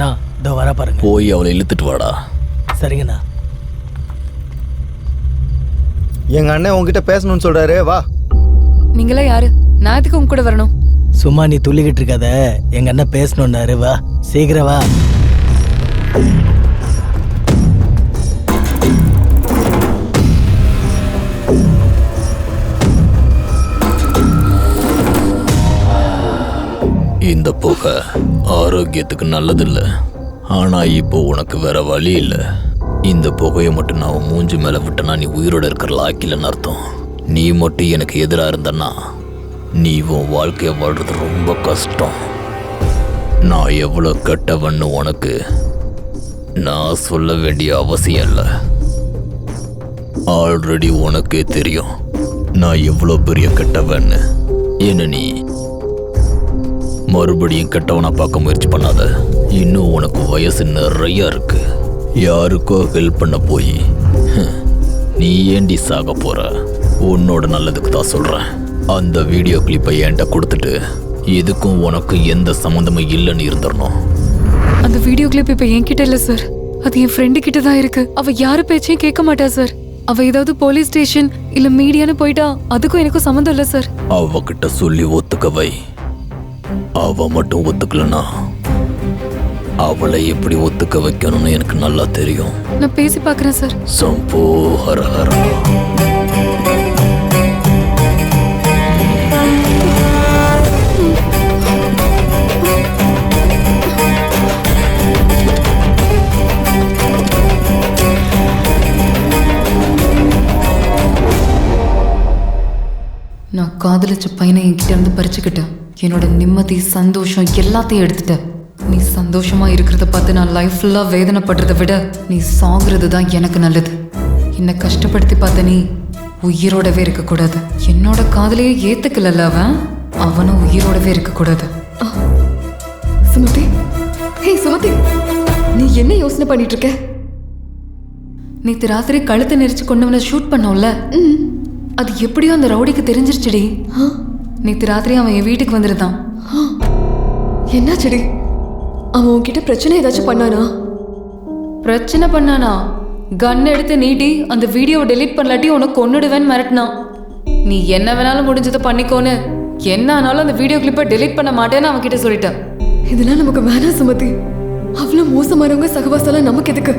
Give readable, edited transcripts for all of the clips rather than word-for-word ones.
அண்ணா இதோ வர பாருங்க. போய் அவளை இழுத்துட்டு வாடா. சரிங்கண்ணா. எங்க அண்ணன் உங்ககிட்ட பேசணும்னு சொல்றாரு, வா. நீங்களா யாரு? நான் எதுக்கு உங்க கூட வரணும்? சும்மா நீ துள்ளிக்கிட்டு இருக்காத, எங்க அண்ணன் பேசணும்னாரு, வா சீக்கிரம் வா. இந்த புகை ஆரோக்கியத்துக்கு நல்லதில்லை. ஆனா இப்போ உனக்கு வேற வழி இல்லை. இந்த புகையை மட்டும் நான் மூஞ்சி மேல விட்டனா நீ உயிரோட இருக்கிற லாக்கிலன்னு அர்த்தம். நீ மட்டும் எனக்கு எதிராக இருந்தன்னா நீ உன் வாழ்க்கையை வாழ்றது ரொம்ப கஷ்டம். நான் எவ்வளோ கெட்டவன்னு உனக்கு நான் சொல்ல வேண்டிய அவசியம் இல்லை. ஆல்ரெடி உனக்கே தெரியும் நான் எவ்வளோ பெரிய கெட்டவன்னு. என்ன நீ மறுபடியும் கெட்டவனா பார்க்க முயற்சி பண்ணாத. இன்னும் உனக்கு வயசு நிறைய இருக்கு. யாருக்கோ ஹெல்ப் பண்ண போய் நீ ஏண்டி சாக போற? உன்னோட நல்லதுக்கு தான் சொல்றேன். அந்த வீடியோ கிளிப்பை என்கிட்ட கொடுத்துட்டு இதுக்கும் உனக்கு எந்த சம்மந்தமும் இல்லைன்னு இருந்துடணும். அந்த வீடியோ கிளிப் இப்ப என்கிட்ட இல்ல சார், அது என் ஃப்ரெண்டு கிட்ட தான் இருக்கு. அவ யாரு பேச்சையும் கேட்க மாட்டா சார். அவ ஏதாவது போலீஸ் ஸ்டேஷன் இல்ல மீடியான்னு போயிட்டா அதுக்கும் எனக்கும் சம்மந்தம் இல்ல சார். அவகிட்ட சொல்லி ஒத்துக்க வை. அவ மட்டும் ஒத்துக்கலனா அவளை எப்படி ஒத்துக்க வைக்கணும்னு எனக்கு நல்லா தெரியும். நான் பேசி பார்க்கறேன் சார். சம்போ ஹர ஹர. நான் காதலிச்ச பையனை என்கிட்ட இருந்து பறிச்சுக்கிட்டேன். என்னோட நிம்மதி சந்தோஷம் எல்லாத்தையும் எடுத்துட்டேன். நீ சந்தோஷமா இருக்கிறத பார்த்து நான் லைஃப் ஃபுல்லா வேதனைப்படுறதை விட நீ சாகுறது தான் எனக்கு நல்லது. என்னை கஷ்டப்படுத்தி பார்த்த நீ உயிரோடவே இருக்கக்கூடாது. என்னோட காதலையே ஏத்துக்கல அவனும் உயிரோடவே இருக்கக்கூடாது. சுமதி, ஹே சுமதி, நீ என்ன யோசனை பண்ணிட்டு இருக்க? நேத்து ராத்திரி கழுத்தை நெரிச்சு கொண்டவனை ஷூட் பண்ணோம்ல, அது எப்படியோ அந்த ரவுடிக்கு தெரிஞ்சிருச்சுடி. நேத்து ராத்திரி அவன் என் வீட்டுக்கு வந்துருந்தான். என்னாச்சுடி? அவன் உன்கிட்ட பிரச்சனை ஏதாச்சும் பண்ணானா? பிரச்சனை பண்ணானா? கன் எடுத்து நீட்டி அந்த வீடியோவை டெலீட் பண்ணலாட்டி உனக்கு கொன்னுடுவேன்னு மிரட்டினான். நீ என்ன வேணாலும் முடிஞ்சதை பண்ணிக்கோன்னு, என்ன ஆனாலும் அந்த வீடியோ கிளிப்பை டெலீட் பண்ண மாட்டேன்னு அவன் கிட்ட சொல்லிட்டான். இதெல்லாம் நமக்கு வேணாம் சுமதி. அவ்வளவு மோசமானவங்க சகவாசெல்லாம் நமக்கு எதுக்கு?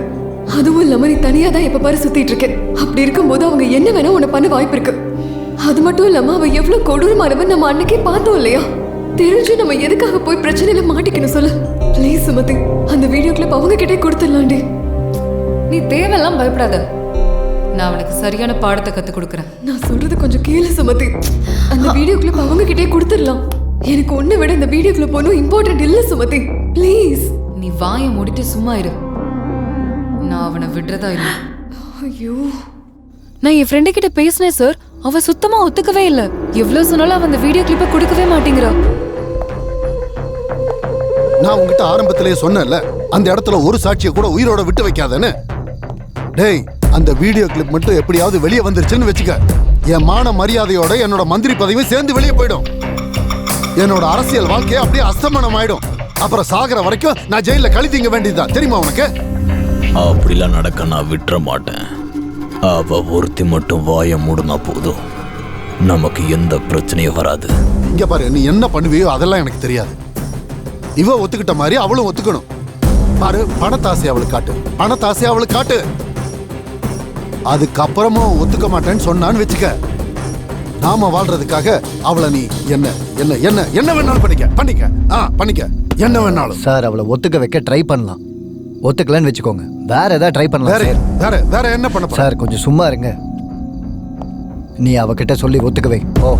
அதுவும் இல்லாம நீ தனியா தான் எப்ப பாரு சுத்திட்டு இருக்க. அப்படி இருக்கும்போது அவங்க என்ன வேணா உன்னை பண்ண வாய்ப்பு இருக்கு. அது மட்டும் இல்லாம அவ எவ்வளவு கொடூரமானவன் நம்ம அன்னைக்கே பார்த்தோம் இல்லையா? தெரிஞ்சு நம்ம எதுக்காக போய் பிரச்சனையில மாட்டிக்கணும் சொல்லு. ப்ளீஸ் சுமதி, அந்த வீடியோ கிளிப் அவங்க கிட்டே கொடுத்துடலாண்டி. நீ தேவையெல்லாம் பயப்படாத, நான் அவனுக்கு சரியான பாடத்தை கத்து கொடுக்குறேன். நான் சொல்றது கொஞ்சம் கேளு சுமதி. அந்த வீடியோ கிளிப் அவங்க கிட்டே கொடுத்துடலாம். எனக்கு ஒன்னை விட இந்த வீடியோ கிளிப் ஒன்றும் இம்பார்ட்டன்ட் இல்ல சுமதி. ப்ளீஸ் நீ வாயை மூடிட்டு சும்மா இரு. நான் அவனை விடுறதா இல்ல. ஐயோ, நான் என் ஃப்ரெண்டு கிட்ட பேசினேன் சார். அவ சுத்தமா ஒத்துக்கவே இல்ல. எவ்வளவு சொன்னாலும் அவன் அந்த வீடியோ கிளிப்பை கொடுக்கவே மாட்டேங்கிறா. நான் உங்ககிட்ட ஆரம்பத்திலேயே சொன்னேன்ல, அந்த இடத்துல ஒரு சாட்சியை கூட உயிரோட விட்டு வைக்காதேன்னு. டேய், அந்த வீடியோ கிளிப் மட்டும் எப்படியாவது வெளியே வந்துருச்சுன்னு வச்சுக்க, என் மான மரியாதையோட என்னோட மந்திரி பதவியும் சேர்ந்து வெளியே போயிடும். என்னோட அரசியல் வாழ்க்கையை அப்படியே அஸ்தமனம் ஆயிடும். அப்புறம் சாகர வரைக்கும் நான் ஜெயில கழித்தீங்க வேண்டியதுதான். தெரியுமா உனக்கு? அப்படிலாம் நடக்க நான் விட்டுற மாட்டேன். அவ ஒருத்தி மட்டும் வாய மூடுனா போதும், நமக்கு எந்த பிரச்சனையும் வராது. இங்க பாரு, நீ என்ன பண்ணுவியோ அதெல்லாம் எனக்கு தெரியாது. இவ ஒத்துக்கிட்ட மாதிரி அவளும் ஒத்துக்கணும். பாரு, பணத்தாசை அவளுக்கு காட்டு, பணத்தாசை அவளுக்கு காட்டு. அதுக்கப்புறமும் ஒத்துக்க மாட்டேன்னு சொன்னான்னு வச்சுக்க, நாம வாழ்றதுக்காக அவளை நீ என்ன என்ன என்ன என்ன வேணாலும் பண்ணிக்க என்ன வேணாலும். சார், அவளை ஒத்துக்க வைக்க ட்ரை பண்ணலாம். ஒத்துக்கலன்னு வச்சுக்கோங்க, வேற ஏதாவது ட்ரை பண்ணலாம். வேற வேற என்ன பண்ண சார்? கொஞ்சம் சும்மா இருங்க. நீ அவகிட்ட சொல்லி ஒத்துக்க வை. ஓ,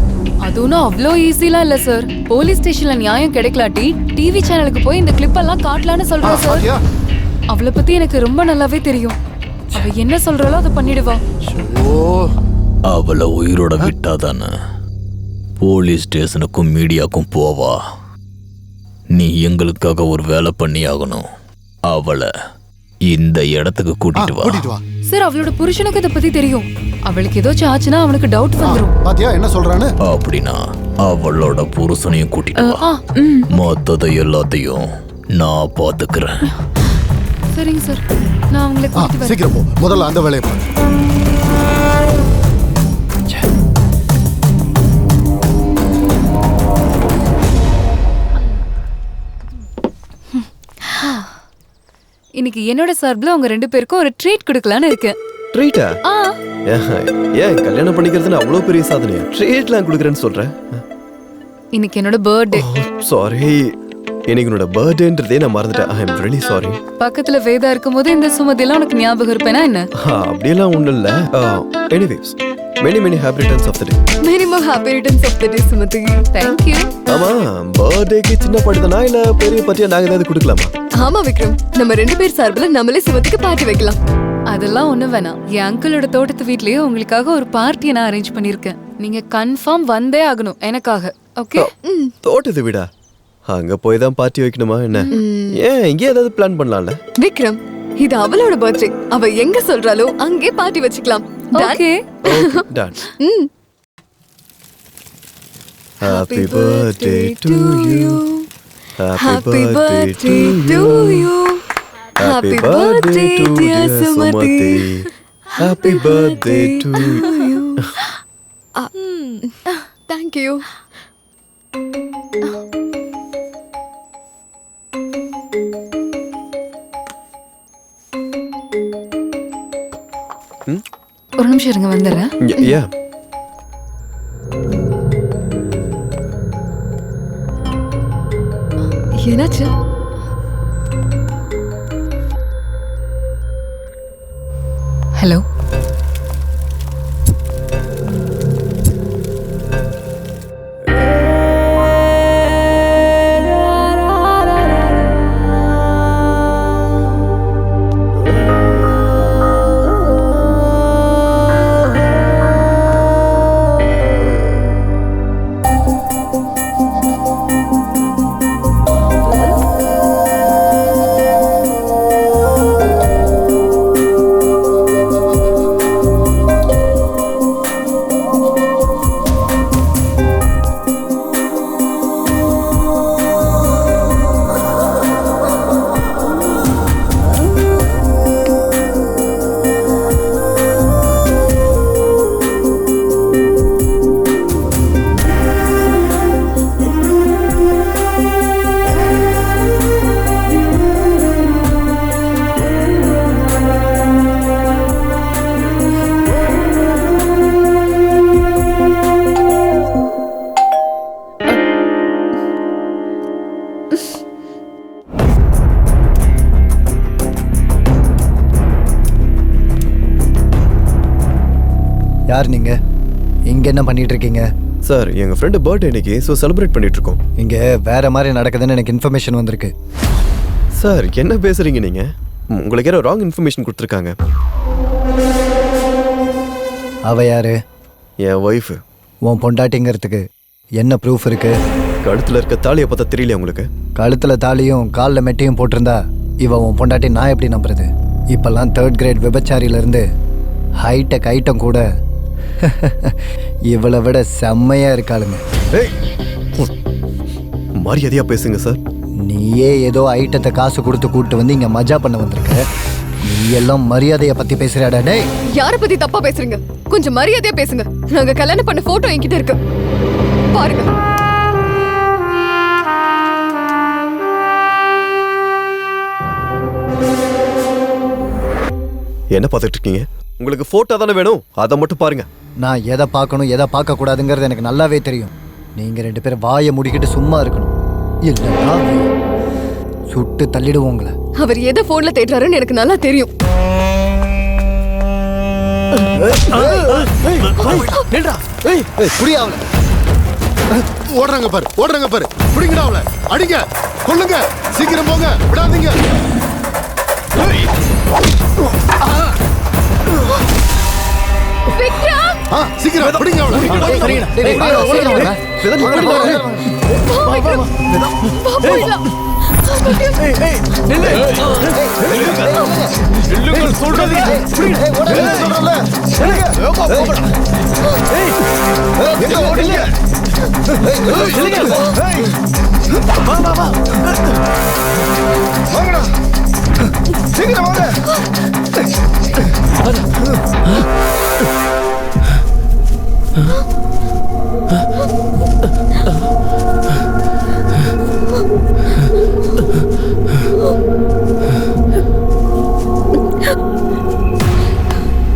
அது ஒன்றும் அவ்வளோ ஈஸிலாம் இல்லை சார். போலீஸ் ஸ்டேஷன்ல நியாயம் கிடைக்கலாட்டி டிவி சேனலுக்கு போய் இந்த கிளிப் எல்லாம் காட்டலான்னு சொல்றேன் சார். அவளை பத்தி எனக்கு ரொம்ப நல்லாவே தெரியும். அவ என்ன சொல்றாளோ அதை பண்ணிடுவா. அவளை உயிரோட விட்டாதானே போலீஸ் ஸ்டேஷனுக்கும் மீடியாக்கும் போவா. நீ எங்களுக்காக ஒரு வேலை பண்ணி ஆகணும். அவளை இந்த இடத்துக்கு கூட்டிட்டு வா. சார், அவளோட புருஷனுக்கு இதை பத்தி தெரியும். அவளுக்கு ஏதாச்சும் ஆச்சுன்னா அவனுக்கு டவுட் வந்துரும். பாத்தியா என்ன சொல்றானு? அப்படின்னா அவளோட புருஷனையும் கூட்டிட்டு வா. மொத்தத்தை எல்லாத்தையும் நான் பார்த்துக்கிறேன். சரிங்க சார், நான் உங்களை கூட்டிட்டு வரேன். சீக்கிரம் போ, முதல்ல அந்த வேலையை பாரு. இன்னைக்கு என்னோட சார்பில் உங்க 2 பேருக்கும் ஒரு ட்ரீட் கொடுக்கலான்னு இருக்கேன். ட்ரீட்டா? ஏன் கல்யாணம் பண்ணிக்கிறதுன்னு அவ்வளோ பெரிய சாதனையா ட்ரீட்லாம் கொடுக்குறேன்னு சொல்கிறேன்? இன்னைக்கு என்னோட பர்த்டே. சாரி, எனக்கு என்னோட பர்த்டேன்றதே நான் மறந்துட்டேன். I am really sorry. பக்கத்துல வேதா இருக்கும்போது இந்த சுமதியெல்லாம் உனக்கு ஞாபகம் இருப்பேனா என்ன? அப்படியெல்லாம் ஒன்றும் இல்லை. Anyways, many happy returns of the day. Many more happy returns of the day Sumathi. Thank you. ஆமாம், பர்த்டேக்கு சின்ன படுதனா இல்லை பெரிய பார்ட்டியா நாங்கள் ஏதாவது கொடுக்கலாமா? ஆமா விக்ரம், நம்ம 2 பேர் சார்பில் நம்மளே சுமதிக்கு பார்ட்டி வைக்கலாம். அதெல்லாம் ஒண்ணும் வேணாம். என் அங்கிளோட தோட்டத்து வீட்லயே உங்களுக்காக ஒரு பார்ட்டியை நான் அரேஞ்ச் பண்ணிருக்கேன். நீங்க கன்ஃபார்ம் வந்தே ஆகணும் எனக்காக. ஓகே? தோட்டத்து வீடா? அங்க போய் தான் பார்ட்டி வைக்கணுமா என்ன? ஏன் இங்கே ஏதாவது பிளான் பண்ணலாம்ல? விக்ரம், இது அவளோட பர்த்டே. அவ எங்க சொல்றாளோ அங்கே பார்ட்டி வச்சுக்கலாம். Okay. Done. Happy birthday to you. Happy birthday to you. Happy birthday dear Sumati. Happy birthday to you. Thank you. ஒரு நிமிஷம் இருங்க, வந்துடுறேன். Yeah. என்னாச்சு? ஹலோ. யார் நீங்க? இங்க என்ன பண்ணிட்டு இருக்கீங்க? சார், எங்க ஃப்ரெண்டு பர்த்டே இன்னைக்கு, ஸோ செலிப்ரேட் பண்ணிட்டு இருக்கோம். இங்க வேற மாதிரி நடக்குதுன்னு எனக்கு இன்ஃபர்மேஷன் வந்திருக்கு. சார், என்ன பேசுறீங்க நீங்க? உங்களுக்கு யாரோ ராங் இன்ஃபர்மேஷன் கொடுத்துருக்காங்க. அவ யாரு? என் ஒய்ஃபு. உன் பொண்டாட்டிங்கிறதுக்கு என்ன ப்ரூஃப் இருக்கு? கழுத்துல இருக்க தாலியை பார்த்தா தெரியல உங்களுக்கு? கழுத்துல தாலியும் காலில் மெட்டியும் போட்டிருந்தா இவ உன் பொண்டாட்டி நான் எப்படி நம்புறது? இப்பெல்லாம் 3rd கிரேட் விபச்சாரியிலேருந்து ஹைடெக் ஐட்டம் கூட இவளை விட செம்மையா இருக்காளுங்க. மரியாதையா பேசுங்க சார். நீயே ஏதோ ஐட்டத்தை காசு கொடுத்து கூட்டு வந்து இங்க மஜா பண்ண வந்திருக்க. நீ எல்லாம் மரியாதையை பத்தி பேசுறாடா? டேய், யார பத்தி தப்பா பேசுறீங்க? கொஞ்சம் மரியாதையா பேசுங்க. நாங்க கல்யாணம் பண்ண போட்டோ என்கிட்ட இருக்கு, பாருங்க. என்ன பார்த்துட்டு இருக்கீங்க? உங்களுக்கு போட்டோ தானே வேணும், அதை மட்டும் பாருங்க. நான் எதை பார்க்கணும் எதை பார்க்க கூடாதுங்கிறது எனக்கு நல்லாவே தெரியும். நீங்க 2 பேரும் வாயை முடிக்கிட்டு சும்மா இருக்கணும், இல்லைன்னா சுட்டு தள்ளிடுவோங்கள. அவர் எதை போன்ல தேடுறாருன்னு எனக்கு நல்லா தெரியும். ஓடுறாங்க பாரு, ஓடுறாங்க பாரு. பிடிங்கடா அவளை, அடிங்க, கொல்லுங்க, சீக்கிரம் போங்க, விடாதீங்க. சீக்கிரம் பிடிங்க அவளை. சொல்லுங்க. சீக்கிரம் வாங்க.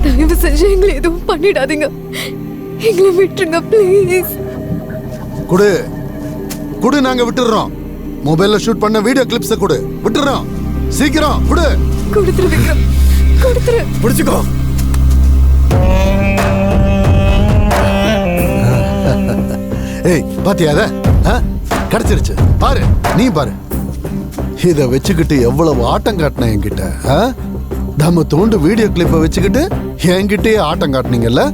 தயவு செஞ்சு எங்களை எதுவும் பண்ணிடாதீங்க. எங்களை விட்டுருங்க ப்ளீஸ். குடு குடு, நாங்க விட்டுறோம். மொபைல்ல ஷூட் பண்ண வீடியோ கிளிப்ஸ குடு, விட்டுறோம். சீக்கிரம் குடு. கொடுத்துரு விக்ரம், கொடுத்துரு. பிடிச்சுக்கோ. ஏய் பாத்தியா அத? கிடைச்சிருச்சு பாரு, நீ பாரு. இத வச்சுக்கிட்டு எவ்வளவு ஆட்டம் காட்டின என்கிட்ட. நம்ம தோண்டு வீடியோ கிளிப்பை வச்சுக்கிட்டு என்கிட்டயே ஆட்டம் காட்டினீங்கல்ல.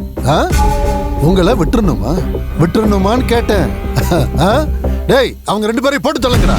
உங்களை விட்டுறணுமான்னு கேட்டேன். டேய், அவங்க 2 பேரையும் போட்டு தொலைங்கடா.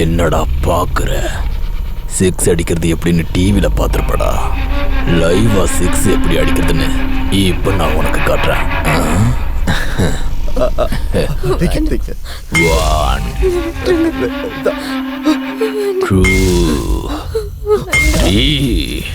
என்னடா பாக்குற? 6 அடிக்கிறது எப்படின்னு டிவில பாத்துருப்படா. லைவா 6 எப்படி அடிக்கிறதுன்னு இப்ப நான் உனக்கு காட்டுறேன். 1 2 3